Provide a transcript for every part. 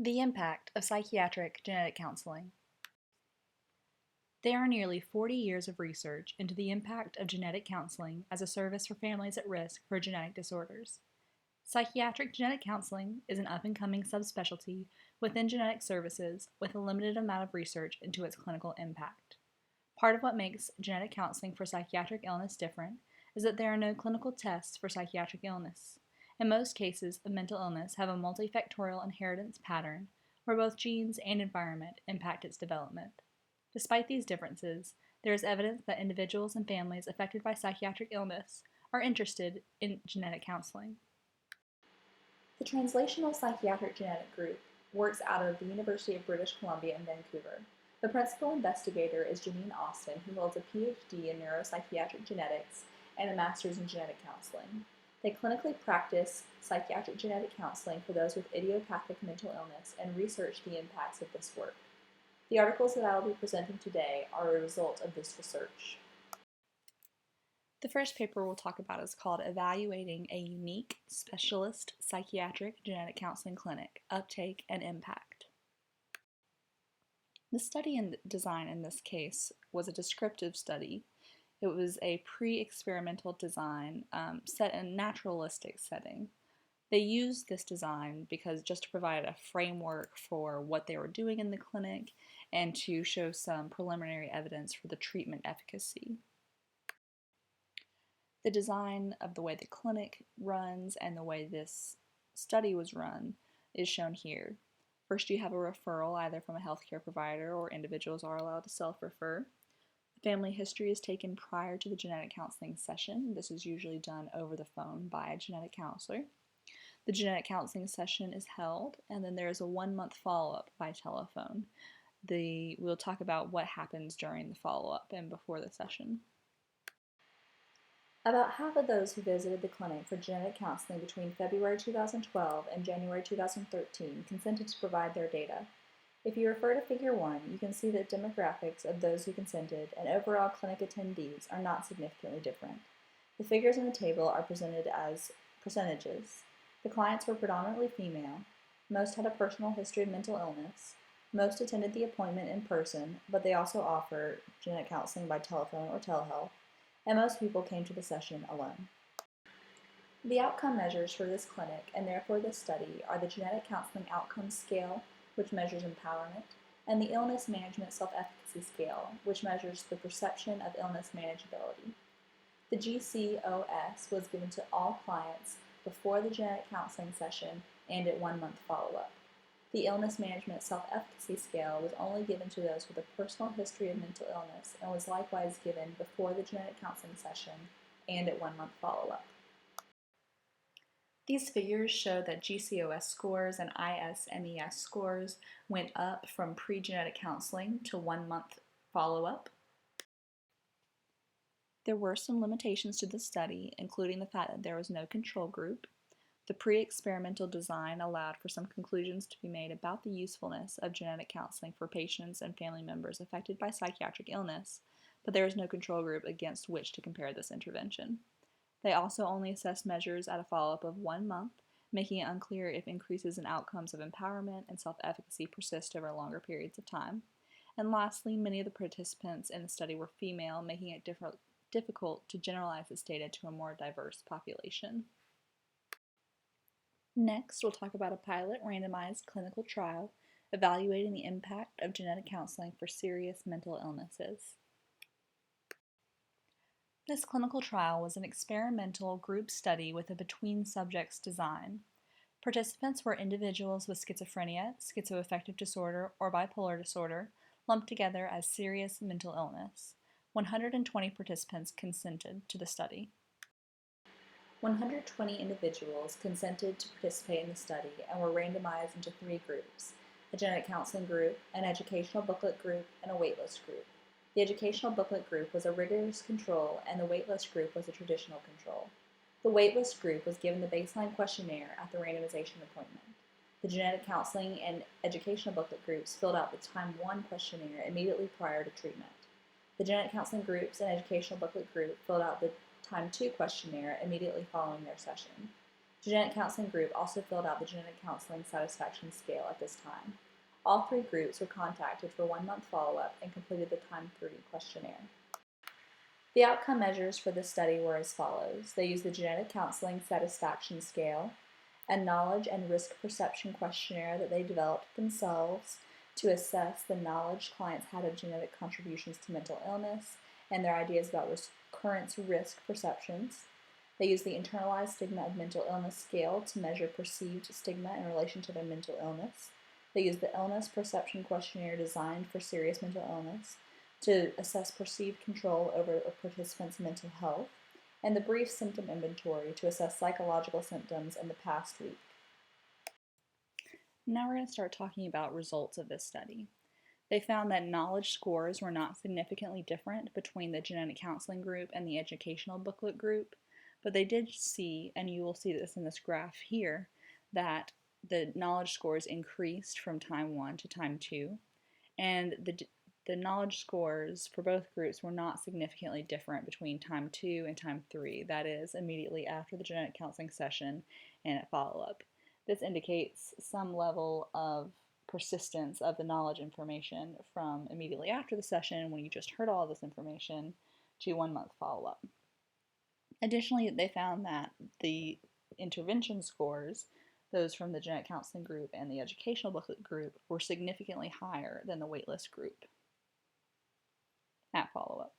The impact of psychiatric genetic counseling. There are nearly 40 years of research into the impact of genetic counseling as a service for families at risk for genetic disorders. Psychiatric genetic counseling is an up-and-coming subspecialty within genetic services with a limited amount of research into its clinical impact. Part of what makes genetic counseling for psychiatric illness different is that there are no clinical tests for psychiatric illness. In most cases of mental illness have a multifactorial inheritance pattern where both genes and environment impact its development. Despite these differences, there is evidence that individuals and families affected by psychiatric illness are interested in genetic counseling. The Translational Psychiatric Genetic Group works out of the University of British Columbia in Vancouver. The principal investigator is Janine Austin, who holds a PhD in neuropsychiatric genetics and a master's in genetic counseling. They clinically practice psychiatric genetic counseling for those with idiopathic mental illness and research the impacts of this work. The articles that I will be presenting today are a result of this research. The first paper we'll talk about is called Evaluating a Unique Specialist Psychiatric Genetic Counseling Clinic, Uptake and Impact. The study and design in this case was a descriptive study. It was a pre-experimental design set in a naturalistic setting. They used this design because just to provide a framework for what they were doing in the clinic and to show some preliminary evidence for the treatment efficacy. The design of the way the clinic runs and the way this study was run is shown here. First, you have a referral either from a healthcare provider or individuals are allowed to self-refer. The family history is taken prior to the genetic counseling session. This is usually done over the phone by a genetic counselor. The genetic counseling session is held, and then there is a 1-month follow-up by telephone. We'll talk about what happens during the follow-up and before the session. About half of those who visited the clinic for genetic counseling between February 2012 and January 2013 consented to provide their data. If you refer to Figure 1, you can see that demographics of those who consented and overall clinic attendees are not significantly different. The figures in the table are presented as percentages. The clients were predominantly female. Most had a personal history of mental illness. Most attended the appointment in person, but they also offer genetic counseling by telephone or telehealth, and most people came to the session alone. The outcome measures for this clinic, and therefore this study, are the Genetic Counseling Outcomes Scale, which measures empowerment, and the Illness Management Self-Efficacy Scale, which measures the perception of illness manageability. The GCOS was given to all clients before the genetic counseling session and at 1-month follow-up. The Illness Management Self-Efficacy Scale was only given to those with a personal history of mental illness and was likewise given before the genetic counseling session and at 1-month follow-up. These figures show that GCOS scores and ISMES scores went up from pre-genetic counseling to 1-month follow-up. There were some limitations to the study, including the fact that there was no control group. The pre-experimental design allowed for some conclusions to be made about the usefulness of genetic counseling for patients and family members affected by psychiatric illness, but there was no control group against which to compare this intervention. They also only assessed measures at a follow-up of 1 month, making it unclear if increases in outcomes of empowerment and self-efficacy persist over longer periods of time. And lastly, many of the participants in the study were female, making it difficult to generalize this data to a more diverse population. Next, we'll talk about a pilot randomized clinical trial evaluating the impact of genetic counseling for serious mental illnesses. This clinical trial was an experimental group study with a between-subjects design. Participants were individuals with schizophrenia, schizoaffective disorder, or bipolar disorder, lumped together as serious mental illness. 120 participants consented to the study. 120 individuals consented to participate in the study and were randomized into 3 groups: a genetic counseling group, an educational booklet group, and a waitlist group. The educational booklet group was a rigorous control, and the waitlist group was a traditional control. The waitlist group was given the baseline questionnaire at the randomization appointment. The genetic counseling and educational booklet groups filled out the Time 1 questionnaire immediately prior to treatment. The genetic counseling groups and educational booklet group filled out the Time 2 questionnaire immediately following their session. The genetic counseling group also filled out the genetic counseling satisfaction scale at this time. All 3 groups were contacted for 1-month follow-up and completed the Time 3 questionnaire. The outcome measures for this study were as follows. They used the genetic counseling satisfaction scale, a knowledge and risk perception questionnaire that they developed themselves to assess the knowledge clients had of genetic contributions to mental illness and their ideas about recurrence risk perceptions. They used the internalized stigma of mental illness scale to measure perceived stigma in relation to their mental illness. They used the illness perception questionnaire designed for serious mental illness to assess perceived control over a participant's mental health, and the brief symptom inventory to assess psychological symptoms in the past week. Now we're going to start talking about results of this study. They found that knowledge scores were not significantly different between the genetic counseling group and the educational booklet group, but they did see, and you will see this in this graph here, that the knowledge scores increased from time 1 to time 2, and the knowledge scores for both groups were not significantly different between time 2 and time 3, that is, immediately after the genetic counseling session and at follow-up. This indicates some level of persistence of the knowledge information from immediately after the session, when you just heard all of this information, to 1-month follow-up. Additionally, they found that the intervention scores, those from the genetic counseling group and the educational booklet group, were significantly higher than the waitlist group at follow-up.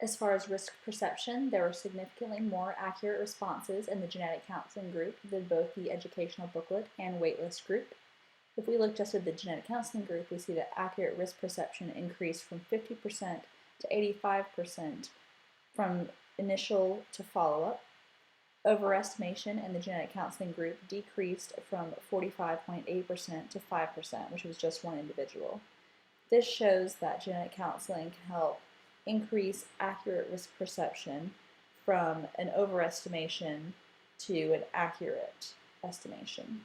As far as risk perception, there were significantly more accurate responses in the genetic counseling group than both the educational booklet and waitlist group. If we look just at the genetic counseling group, we see that accurate risk perception increased from 50% to 85% from initial to follow-up. Overestimation in the genetic counseling group decreased from 45.8% to 5%, which was just one individual. This shows that genetic counseling can help increase accurate risk perception from an overestimation to an accurate estimation.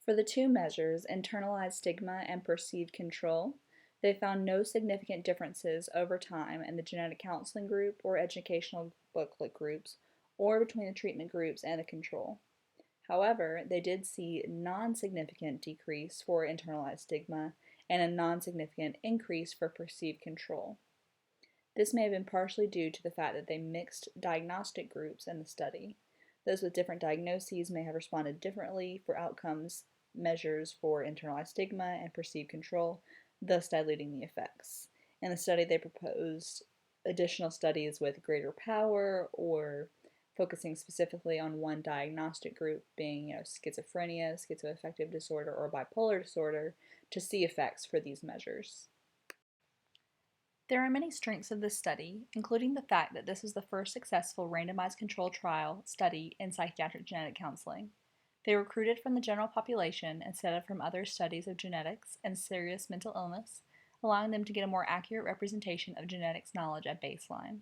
For the 2 measures, internalized stigma and perceived control, they found no significant differences over time in the genetic counseling group or educational booklet groups, or between the treatment groups and the control. However, they did see non-significant decrease for internalized stigma and a non-significant increase for perceived control. This may have been partially due to the fact that they mixed diagnostic groups in the study. Those with different diagnoses may have responded differently for outcomes measures for internalized stigma and perceived control, thus diluting the effects. In the study, they proposed additional studies with greater power or focusing specifically on one diagnostic group, being schizophrenia, schizoaffective disorder, or bipolar disorder, to see effects for these measures. There are many strengths of this study, including the fact that this is the first successful randomized controlled trial study in psychiatric genetic counseling. They recruited from the general population instead of from other studies of genetics and serious mental illness, allowing them to get a more accurate representation of genetics knowledge at baseline.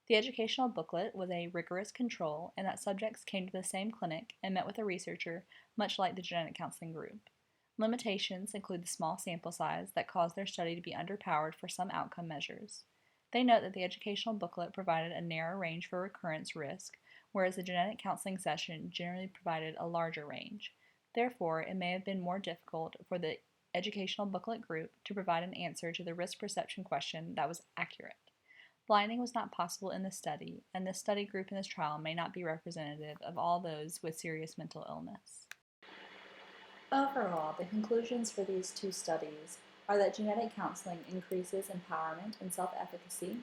The educational booklet was a rigorous control in that subjects came to the same clinic and met with a researcher, much like the genetic counseling group. Limitations include the small sample size that caused their study to be underpowered for some outcome measures. They note that the educational booklet provided a narrow range for recurrence risk, whereas the genetic counseling session generally provided a larger range. Therefore, it may have been more difficult for the educational booklet group to provide an answer to the risk perception question that was accurate. Blinding was not possible in this study, and this study group in this trial may not be representative of all those with serious mental illness. Overall, the conclusions for these 2 studies are that genetic counseling increases empowerment and self-efficacy,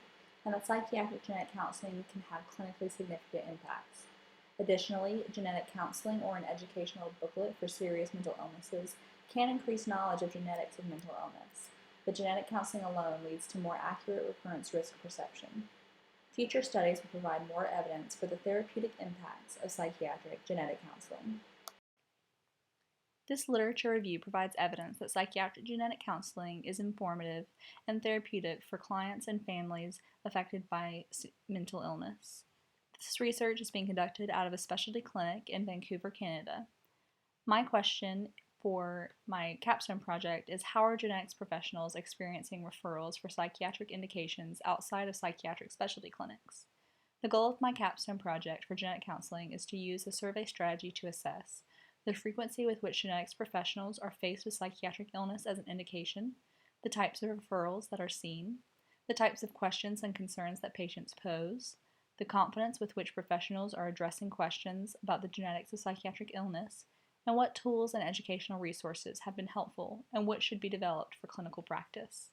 and that psychiatric genetic counseling can have clinically significant impacts. Additionally, genetic counseling or an educational booklet for serious mental illnesses can increase knowledge of genetics of mental illness. But genetic counseling alone leads to more accurate recurrence risk perception. Future studies will provide more evidence for the therapeutic impacts of psychiatric genetic counseling. This literature review provides evidence that psychiatric genetic counseling is informative and therapeutic for clients and families affected by mental illness. This research is being conducted out of a specialty clinic in Vancouver, Canada. My question for my capstone project is, how are genetics professionals experiencing referrals for psychiatric indications outside of psychiatric specialty clinics? The goal of my capstone project for genetic counseling is to use a survey strategy to assess the frequency with which genetics professionals are faced with psychiatric illness as an indication, the types of referrals that are seen, the types of questions and concerns that patients pose, the confidence with which professionals are addressing questions about the genetics of psychiatric illness, and what tools and educational resources have been helpful and what should be developed for clinical practice.